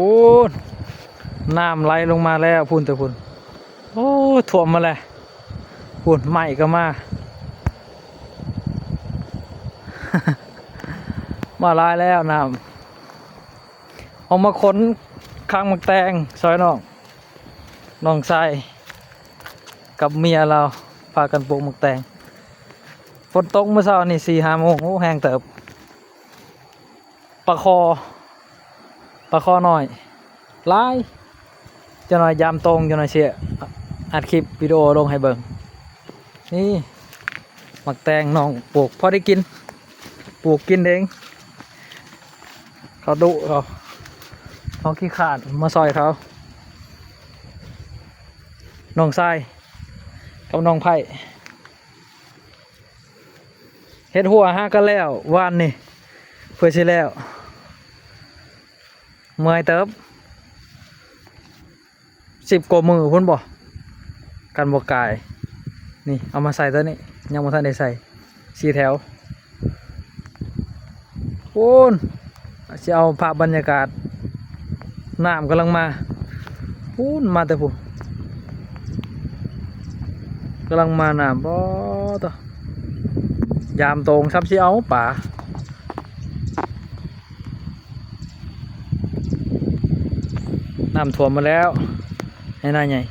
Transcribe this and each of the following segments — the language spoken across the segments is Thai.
พูนน้ำไหลลงมาแล้วพูนแต่พูนโอ้ท่วมมาเลยพูนใหม่ก็มา มาลายแล้วน้ำออกมาขนข้างมักแตงซอยน้องชายกับเมียเราพากันปลูกมักแตงฝนตกเมื่อเช้านี่4-5 โมงโอ้แห้งเติบปลาคอหน่อยลายจะหน่อยยามตรงจะหน่อยเชียอัดคลิปวิดีโอลงให้เบิ่งนี่มักแตงน้องปลูกพอได้กินปลูกกินเองเขาดุเขาขี้ขาดมาซอยเขาน้องทรายกับน้องไผ่เฮ็ดหัวห้ากันแล้ววานนี่เพื่อใช่แล้วเมื่อยเติบ10 กว่ามือพุ่นบ่กันบกกายนี่เอามาใส่ตัวนี้ยังบ่ทันได้ใส่4 แถวพุ่นจะเอาภาพบรรยากาศน้ำกำลังมาพุ่นมาแต่พุ่นกำลังมาน้ำบ่ต่อยามตรงซับสิเอาป่าน้ำท่วมมาแล้วไอ้นายใหญ่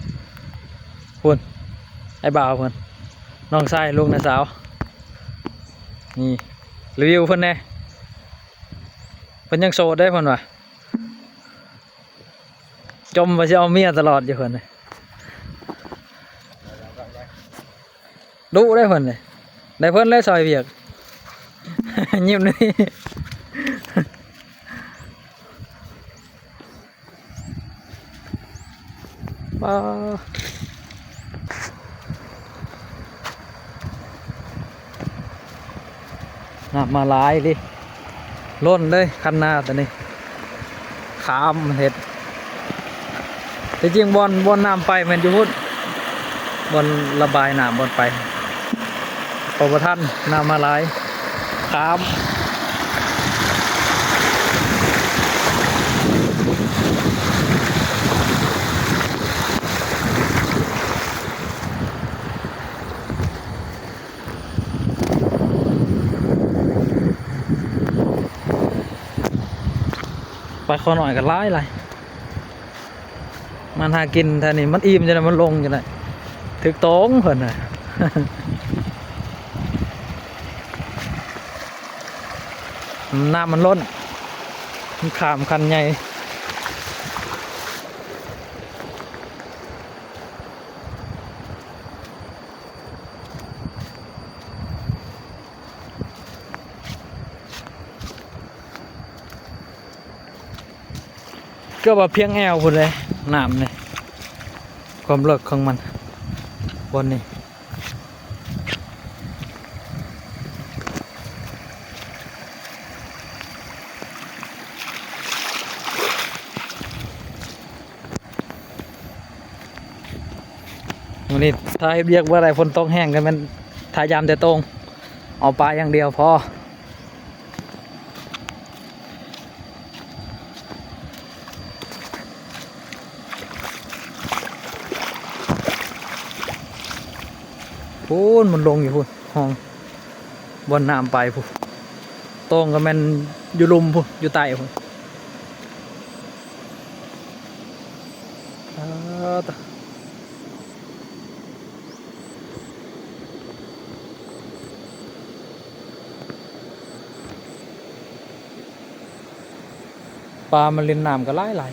พุ่นไอ้บ่าวพุ่นน้องชายลูกน้าสาวนี่รีวิวเพิ่นแน่เพิ่นยังโสดได้เพิ่นว่ะจมว่าสิเอาเมียตลอดอยู่เพิ่นดุได้เพิ่นเลยได้เพิ่นเลยซอยเวียก ยิ้มนี่ป้าน้ำมาหลายดิล้นเลยคันหน้าแต่นี่ขามเห็ดแต่จริงบอนน้ำไปมันอยู่พุ่นบอนระบายน้ำบอนไปพอประท่านน้ำมาหลายขามไปขอหน่อยกันร้ายไรมันหากินท่านี่มันอิ่มจะได้มันลงจะได้ถึกโต้งเพิ่นน่ะ น้ำมันล้นมันขามคันใหญ่ก็ว่าเพียงแอวพุ่นเลยน้ำเนี่ยความเลิกของมันบนนี่วันนี้ถ้าให้เรียกว่าอะไรฝนตกแห้งกันมันทายามแต่ตรงเอาปลาอย่างเดียวพอพูนมันลงอยู่พูนห้องบนน้ำไปพูนตรงกับมันอยู่ลุมพูนอยู่ใต้พูนปลามันเล่นน้ำก็หลาย